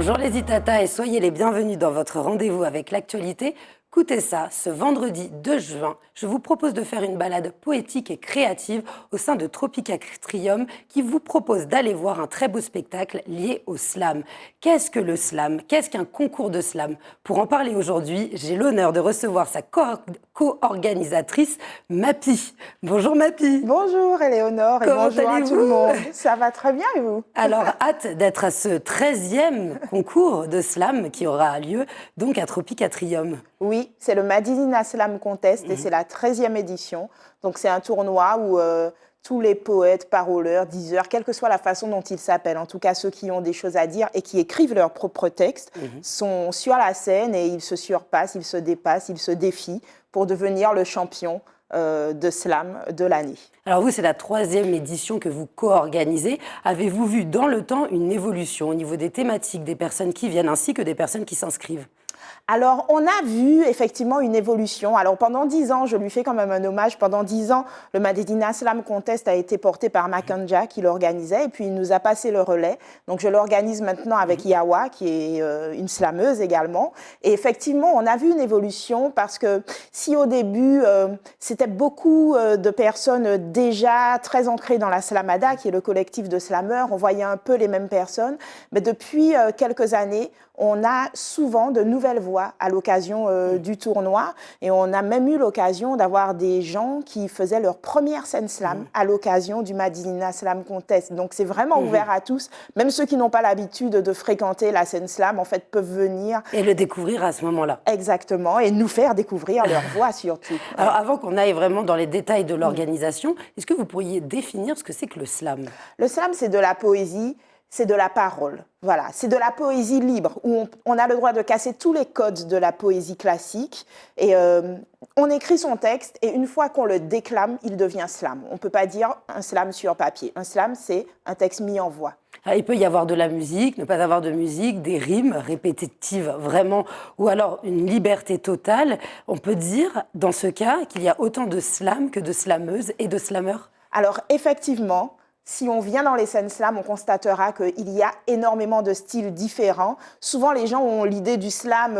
Bonjour les Itata et soyez les bienvenus dans votre rendez-vous avec l'actualité. Écoutez ça, ce vendredi 2 juin, je vous propose de faire une balade poétique et créative au sein de Tropicatrium qui vous propose d'aller voir un très beau spectacle lié au slam. Qu'est-ce que le slam? Qu'est-ce qu'un concours de slam? Pour en parler aujourd'hui, j'ai l'honneur de recevoir sa co-organisatrice, Mappy. Bonjour Mappy. Bonjour Éléonore et Comment bonjour à allez-vous? tout le monde. Ça va très bien et vous? Alors, hâte d'être à ce 13e concours de slam qui aura lieu donc à Tropicatrium. Oui, c'est le Madinina Slam Contest et c'est la 13e édition. Donc c'est un tournoi où tous les poètes, paroleurs, diseurs, quelle que soit la façon dont ils s'appellent, en tout cas ceux qui ont des choses à dire et qui écrivent leurs propres textes, sont sur la scène et ils se surpassent, ils se dépassent, ils se défient pour devenir le champion de slam de l'année. Alors vous, c'est la 3e édition que vous co-organisez. Avez-vous vu dans le temps une évolution au niveau des thématiques, des personnes qui viennent ainsi que des personnes qui s'inscrivent? Alors, on a vu effectivement une évolution. Alors, pendant 10 ans, je lui fais quand même un hommage, pendant 10 ans, le Madinina Slam Contest a été porté par Makanja qui l'organisait et puis il nous a passé le relais. Donc, je l'organise maintenant avec Yawa, qui est une slameuse également. Et effectivement, on a vu une évolution parce que si au début, c'était beaucoup de personnes déjà très ancrées dans la Slamada, qui est le collectif de slameurs, on voyait un peu les mêmes personnes. Mais depuis quelques années, on a souvent de nouvelles voix à l'occasion du tournoi et on a même eu l'occasion d'avoir des gens qui faisaient leur première scène slam à l'occasion du Madinina Slam Contest. Donc c'est vraiment ouvert à tous, même ceux qui n'ont pas l'habitude de fréquenter la scène slam en fait peuvent venir. Et le découvrir à ce moment-là. Exactement, et nous faire découvrir leur voix surtout. Alors avant qu'on aille vraiment dans les détails de l'organisation, est-ce que vous pourriez définir ce que c'est que le slam? Le slam, c'est de la poésie, c'est de la parole. Voilà, c'est de la poésie libre, où on a le droit de casser tous les codes de la poésie classique. Et on écrit son texte, et une fois qu'on le déclame, il devient slam. On ne peut pas dire un slam sur papier. Un slam, c'est un texte mis en voix. Il peut y avoir de la musique, ne pas avoir de musique, des rimes répétitives vraiment, ou alors une liberté totale. On peut dire, dans ce cas, qu'il y a autant de slam que de slameuses et de slameurs? Alors, effectivement, si on vient dans les scènes slam, on constatera qu'il y a énormément de styles différents. Souvent, les gens ont l'idée du slam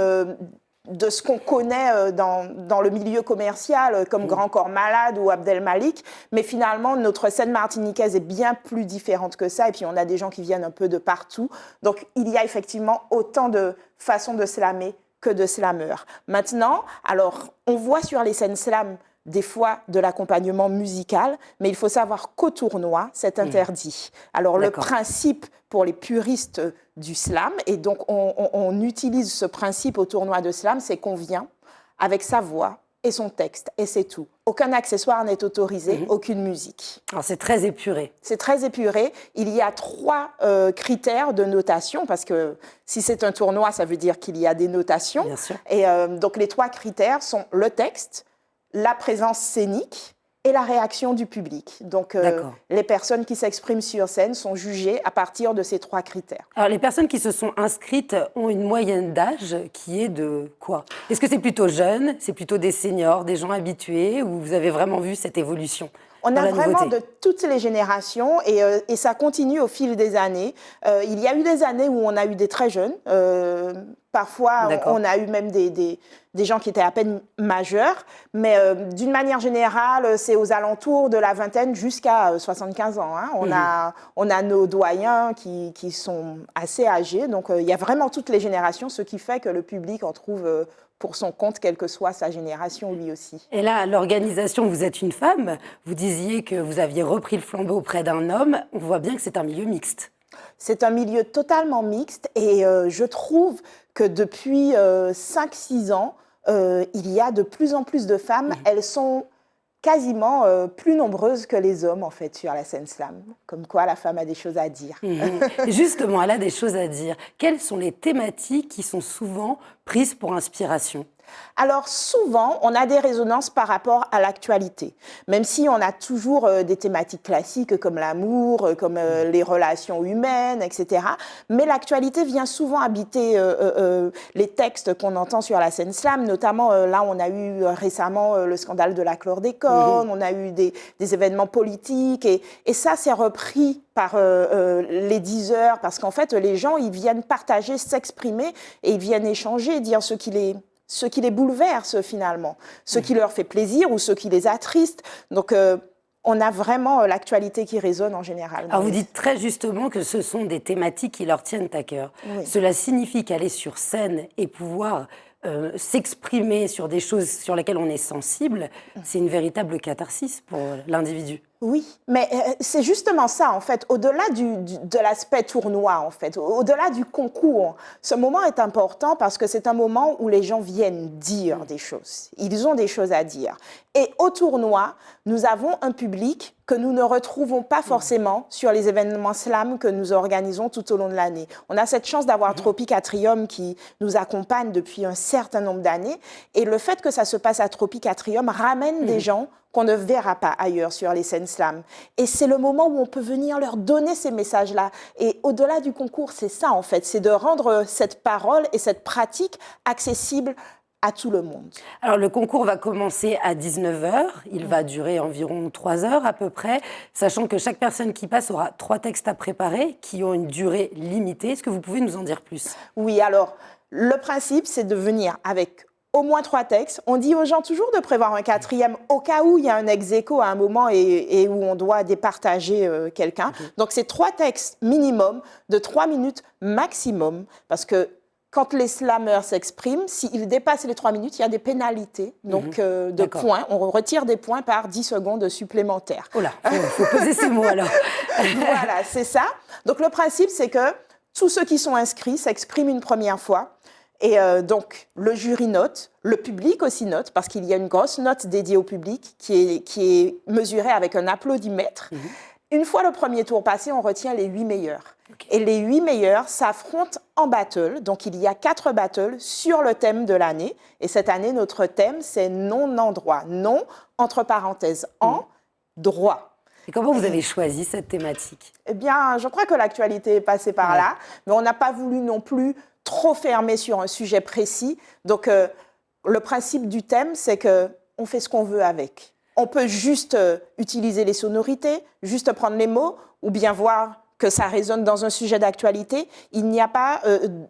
de ce qu'on connaît dans le milieu commercial, comme Grand Corps Malade ou Abdel Malik. Mais finalement, notre scène martiniquaise est bien plus différente que ça. Et puis, on a des gens qui viennent un peu de partout. Donc, il y a effectivement autant de façons de slammer que de slameurs. Maintenant, alors, on voit sur les scènes slam des fois de l'accompagnement musical, mais il faut savoir qu'au tournoi, c'est interdit. Alors le principe pour les puristes du slam, et donc on utilise ce principe au tournoi de slam, c'est qu'on vient avec sa voix et son texte, et c'est tout. Aucun accessoire n'est autorisé, aucune musique. Alors c'est très épuré. C'est très épuré. Il y a 3 critères de notation, parce que si c'est un tournoi, ça veut dire qu'il y a des notations. Bien sûr. Et donc les 3 critères sont le texte, la présence scénique et la réaction du public. Donc, les personnes qui s'expriment sur scène sont jugées à partir de ces 3 critères. Alors, les personnes qui se sont inscrites ont une moyenne d'âge qui est de quoi? Est-ce que c'est plutôt jeune, c'est plutôt des seniors, des gens habitués, ou vous avez vraiment vu cette évolution? On a vraiment de toutes les générations et ça continue au fil des années. Il y a eu des années où on a eu des très jeunes. Parfois, on a eu même des gens qui étaient à peine majeurs. Mais d'une manière générale, c'est aux alentours de la vingtaine jusqu'à 75 ans. Hein. On a nos doyens qui sont assez âgés. Donc, il y a vraiment toutes les générations, ce qui fait que le public en trouve pour son compte, quelle que soit sa génération, lui aussi. Et là, l'organisation, vous êtes une femme. Vous disiez que vous aviez repris le flambeau auprès d'un homme. On voit bien que c'est un milieu mixte. C'est un milieu totalement mixte et je trouve que depuis 5-6 ans, il y a de plus en plus de femmes. Elles sont quasiment plus nombreuses que les hommes, en fait, sur la scène slam. Comme quoi, la femme a des choses à dire. Justement, elle a des choses à dire. Quelles sont les thématiques qui sont souvent prises pour inspiration? Alors souvent, on a des résonances par rapport à l'actualité, même si on a toujours des thématiques classiques comme l'amour, comme les relations humaines, etc. Mais l'actualité vient souvent habiter les textes qu'on entend sur la scène slam, notamment là on a eu récemment le scandale de la chlordécone, on a eu des événements politiques et ça c'est repris par les diseurs parce qu'en fait les gens ils viennent partager, s'exprimer et ils viennent échanger, dire ce qui les bouleverse finalement, ce qui leur fait plaisir ou ce qui les attriste. Donc on a vraiment l'actualité qui résonne en général. Alors vous dites très justement que ce sont des thématiques qui leur tiennent à cœur. Oui. Cela signifie qu'aller sur scène et pouvoir s'exprimer sur des choses sur lesquelles on est sensible, c'est une véritable catharsis pour l'individu. Oui, mais c'est justement ça, en fait, au-delà de l'aspect tournoi, en fait, au-delà du concours, ce moment est important parce que c'est un moment où les gens viennent dire des choses. Ils ont des choses à dire. Et au tournoi, nous avons un public que nous ne retrouvons pas forcément sur les événements slam que nous organisons tout au long de l'année. On a cette chance d'avoir Tropic Atrium qui nous accompagne depuis un certain nombre d'années. Et le fait que ça se passe à Tropic Atrium ramène des gens qu'on ne verra pas ailleurs sur les scènes slam. Et c'est le moment où on peut venir leur donner ces messages-là. Et au-delà du concours, c'est ça en fait, c'est de rendre cette parole et cette pratique accessible à tout le monde. Alors le concours va commencer à 19h, il va durer environ 3 heures à peu près, sachant que chaque personne qui passe aura 3 textes à préparer qui ont une durée limitée. Est-ce que vous pouvez nous en dire plus? Oui, alors le principe c'est de venir avec au moins 3 textes. On dit aux gens toujours de prévoir un 4e au cas où il y a un ex-aequo à un moment et où on doit départager quelqu'un. Donc, c'est 3 textes minimum de 3 minutes maximum parce que quand les slammers s'expriment, s'ils dépassent les 3 minutes, il y a des pénalités donc, de points. On retire des points par 10 secondes supplémentaires. Oh là, il faut poser ces mots alors. Voilà, c'est ça. Donc, le principe, c'est que tous ceux qui sont inscrits s'expriment une première fois. Et donc, le jury note, le public aussi note, parce qu'il y a une grosse note dédiée au public qui est mesurée avec un applaudimètre. Une fois le premier tour passé, on retient les 8 meilleurs. Et les 8 meilleurs s'affrontent en battle. Donc, il y a 4 battles sur le thème de l'année. Et cette année, notre thème, c'est non-endroit. Non, entre parenthèses, en droit. Et comment vous avez choisi cette thématique? Eh bien, je crois que l'actualité est passée par là. Mais on n'a pas voulu non plus trop fermé sur un sujet précis. Donc, le principe du thème, c'est qu'on fait ce qu'on veut avec. On peut juste utiliser les sonorités, juste prendre les mots, ou bien voir que ça résonne dans un sujet d'actualité. Il n'y a pas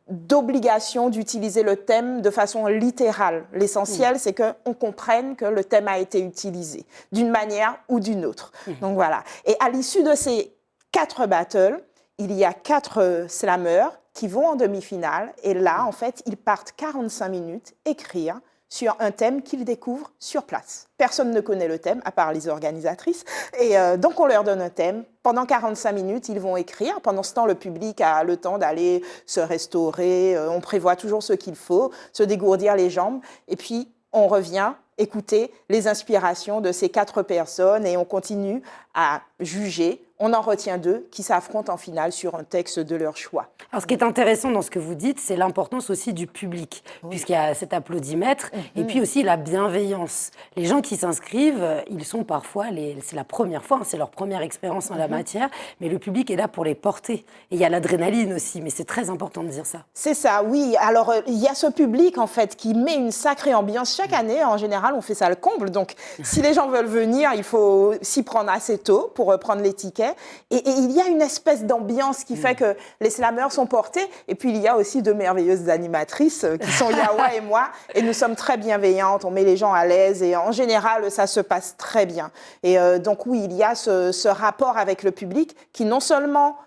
d'obligation d'utiliser le thème de façon littérale. L'essentiel, c'est qu'on comprenne que le thème a été utilisé d'une manière ou d'une autre. Donc voilà. Et à l'issue de ces 4 battles, il y a 4 slammers qui vont en demi-finale. Et là, en fait, ils partent 45 minutes écrire sur un thème qu'ils découvrent sur place. Personne ne connaît le thème, à part les organisatrices. Et donc, on leur donne un thème. Pendant 45 minutes, ils vont écrire. Pendant ce temps, le public a le temps d'aller se restaurer. On prévoit toujours ce qu'il faut, se dégourdir les jambes. Et puis, on revient écouter les inspirations de ces 4 personnes et on continue à juger. On en retient 2 qui s'affrontent en finale sur un texte de leur choix. Alors, ce qui est intéressant dans ce que vous dites, c'est l'importance aussi du public, puisqu'il y a cet applaudimètre, et puis aussi la bienveillance. Les gens qui s'inscrivent, ils sont parfois, c'est la première fois, c'est leur première expérience en la matière, mais le public est là pour les porter. Et il y a l'adrénaline aussi, mais c'est très important de dire ça. C'est ça, oui. Alors, il y a ce public, en fait, qui met une sacrée ambiance. Chaque année, en général, on fait ça le comble. Donc, si les gens veulent venir, il faut s'y prendre assez tôt pour reprendre les tickets. Et il y a une espèce d'ambiance qui fait que les slammers sont portés. Et puis, il y a aussi 2 merveilleuses animatrices qui sont Yawa et moi. Et nous sommes très bienveillantes. On met les gens à l'aise. Et en général, ça se passe très bien. Et donc, oui, il y a ce rapport avec le public qui non seulement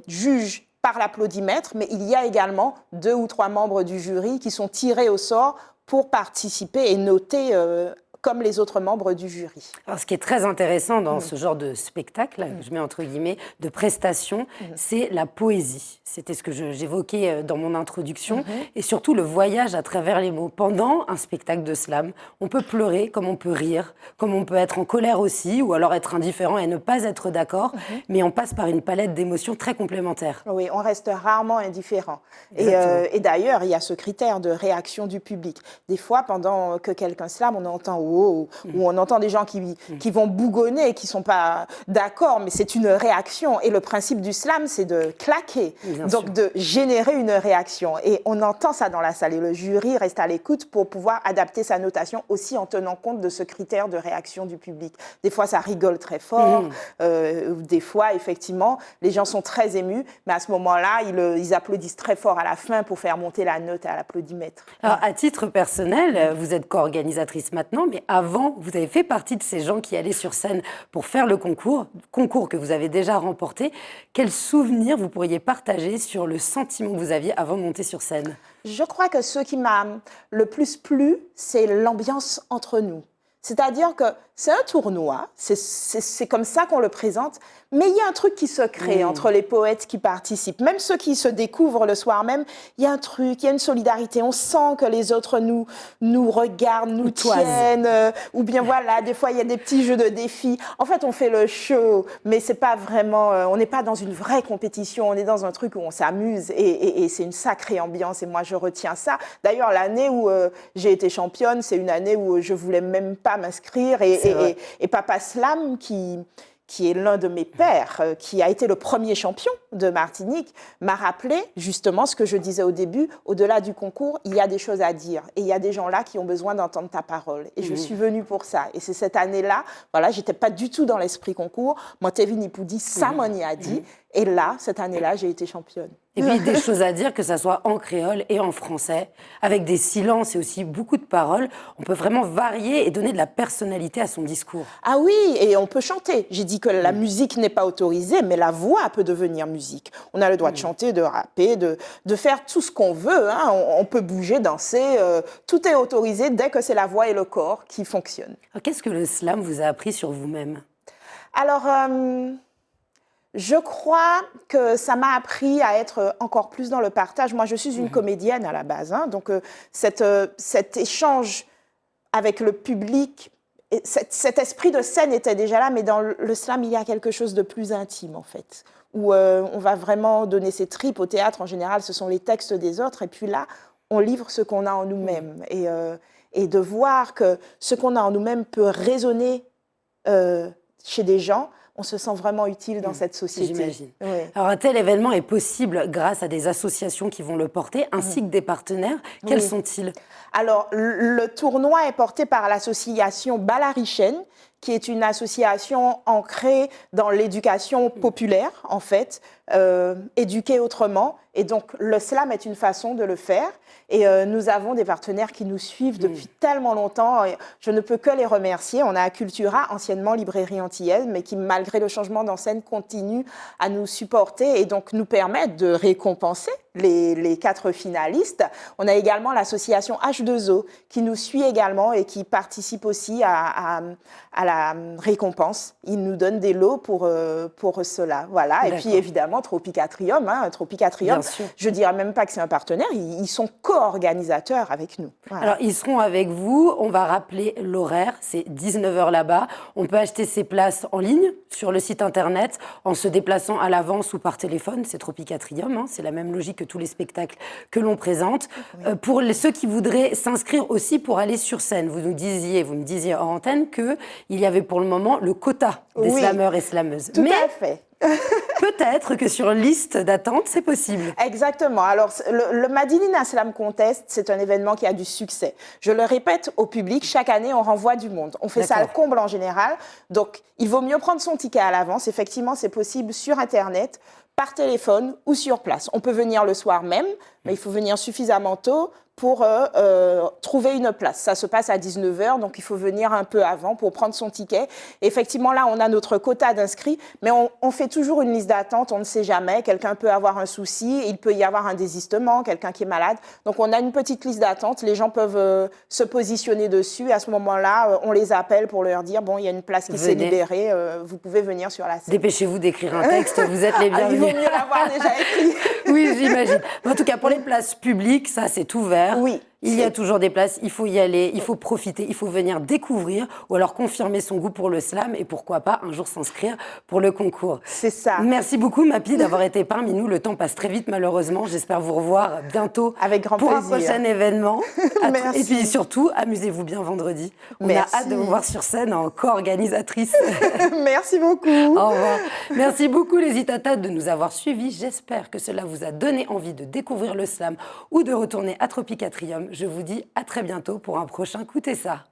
juge par l'applaudimètre, mais il y a également 2 ou 3 membres du jury qui sont tirés au sort pour participer et noter comme les autres membres du jury. Alors, ce qui est très intéressant dans ce genre de spectacle, là, que je mets entre guillemets, de prestation, c'est la poésie. C'était ce que j'évoquais dans mon introduction. Et surtout le voyage à travers les mots. Pendant un spectacle de slam, on peut pleurer comme on peut rire, comme on peut être en colère aussi, ou alors être indifférent et ne pas être d'accord. Mais on passe par une palette d'émotions très complémentaires. Oui, on reste rarement indifférent. Et d'ailleurs, il y a ce critère de réaction du public. Des fois, pendant que quelqu'un slame, on entend ou on entend des gens qui vont bougonner, qui ne sont pas d'accord, mais c'est une réaction. Et le principe du slam, c'est de claquer, donc de générer une réaction. Et on entend ça dans la salle. Et le jury reste à l'écoute pour pouvoir adapter sa notation aussi en tenant compte de ce critère de réaction du public. Des fois, ça rigole très fort. Des fois, effectivement, les gens sont très émus. Mais à ce moment-là, ils applaudissent très fort à la fin pour faire monter la note à l'applaudimètre. Alors, à titre personnel, vous êtes co-organisatrice maintenant, mais avant, vous avez fait partie de ces gens qui allaient sur scène pour faire le concours que vous avez déjà remporté. Quels souvenirs vous pourriez partager sur le sentiment que vous aviez avant de monter sur scène? Je crois que ce qui m'a le plus plu, c'est l'ambiance entre nous. C'est-à-dire que c'est un tournoi, c'est comme ça qu'on le présente, mais il y a un truc qui se crée entre les poètes qui participent. Même ceux qui se découvrent le soir même, il y a un truc, il y a une solidarité. On sent que les autres nous regardent, nous tiennent. Ou bien voilà, des fois il y a des petits jeux de défis. En fait, on fait le show, mais c'est pas vraiment, on n'est pas dans une vraie compétition, on est dans un truc où on s'amuse et c'est une sacrée ambiance et moi je retiens ça. D'ailleurs, l'année où j'ai été championne, c'est une année où je voulais même pas m'inscrire et Papa Slam qui est l'un de mes pères, qui a été le premier champion de Martinique, m'a rappelé justement ce que je disais au début, au-delà du concours, il y a des choses à dire. Et il y a des gens là qui ont besoin d'entendre ta parole. Et je suis venue pour ça. Et c'est cette année-là, voilà, j'étais pas du tout dans l'esprit concours. Moi, Tevin Ipoudi, ça m'en y a dit. Et là, cette année-là, j'ai été championne. Et puis des choses à dire, que ça soit en créole et en français, avec des silences et aussi beaucoup de paroles. On peut vraiment varier et donner de la personnalité à son discours. Ah oui, et on peut chanter. J'ai dit que la musique n'est pas autorisée, mais la voix peut devenir musique. On a le droit de chanter, de rapper, de faire tout ce qu'on veut. Hein. On peut bouger, danser. Tout est autorisé dès que c'est la voix et le corps qui fonctionnent. Qu'est-ce que le slam vous a appris sur vous-même? Alors, je crois que ça m'a appris à être encore plus dans le partage. Moi, je suis une comédienne à la base. Hein, donc, cet échange avec le public, cet esprit de scène était déjà là, mais dans le slam, il y a quelque chose de plus intime, en fait, où on va vraiment donner ses tripes. Au théâtre, en général, ce sont les textes des autres. Et puis là, on livre ce qu'on a en nous-mêmes. Et de voir que ce qu'on a en nous-mêmes peut résonner chez des gens, on se sent vraiment utile dans cette société. J'imagine. Oui. Alors, un tel événement est possible grâce à des associations qui vont le porter, ainsi que des partenaires. Quels sont-ils? Alors, le tournoi est porté par l'association Balarichen, qui est une association ancrée dans l'éducation populaire, en fait, éduquer autrement. Et donc, le slam est une façon de le faire. Et nous avons des partenaires qui nous suivent depuis tellement longtemps. Et je ne peux que les remercier. On a Cultura, anciennement Librairie Antillaise, mais qui, malgré le changement d'enseigne, continue à nous supporter et donc nous permettre de récompenser les 4 finalistes. On a également l'association H2O qui nous suit également et qui participe aussi à la récompense. Ils nous donnent des lots pour cela. Voilà. Et puis évidemment, Tropicatrium. Hein, Tropicatrium, je ne dirais même pas que c'est un partenaire, ils sont co-organisateurs avec nous. Voilà. Alors, ils seront avec vous. On va rappeler l'horaire. C'est 19h là-bas. On peut acheter ses places en ligne sur le site internet en se déplaçant à l'avance ou par téléphone. C'est Tropicatrium. Hein, c'est la même logique que tous les spectacles que l'on présente. Oui. Pour ceux qui voudraient s'inscrire aussi pour aller sur scène, vous me disiez hors antenne qu'il y avait pour le moment le quota des slameurs et slameuses. Tout à fait. Peut-être que sur liste d'attente, c'est possible. Exactement. Alors, le Madinina Slam Contest, c'est un événement qui a du succès. Je le répète au public, chaque année, on renvoie du monde. On fait ça à comble en général. Donc, il vaut mieux prendre son ticket à l'avance. Effectivement, c'est possible sur Internet, par téléphone ou sur place. On peut venir le soir même, mais il faut venir suffisamment tôt pour trouver une place. Ça se passe à 19h, donc il faut venir un peu avant pour prendre son ticket. Effectivement, là, on a notre quota d'inscrits, mais on fait toujours une liste d'attente, on ne sait jamais. Quelqu'un peut avoir un souci, il peut y avoir un désistement, quelqu'un qui est malade. Donc, on a une petite liste d'attente, les gens peuvent se positionner dessus. À ce moment-là, on les appelle pour leur dire, bon, il y a une place qui s'est libérée, vous pouvez venir sur la scène. Dépêchez-vous d'écrire un texte, vous êtes les bienvenus. Il vaut mieux l'avoir déjà écrit. Oui, j'imagine. En tout cas, pour les places publiques, ça, c'est ouvert. Oui. Il y a toujours des places, il faut y aller, il faut profiter, il faut venir découvrir ou alors confirmer son goût pour le slam et pourquoi pas un jour s'inscrire pour le concours. C'est ça. Merci beaucoup, Mappy, d'avoir été parmi nous. Le temps passe très vite, malheureusement. J'espère vous revoir bientôt avec grand pour plaisir. Un prochain événement. Merci. Et puis surtout, amusez-vous bien vendredi. On a hâte de vous voir sur scène en co-organisatrice. Merci beaucoup. Au revoir. Merci beaucoup, les Itatas, de nous avoir suivis. J'espère que cela vous a donné envie de découvrir le slam ou de retourner à Tropicatrium. Je vous dis à très bientôt pour un prochain Écoutez ça.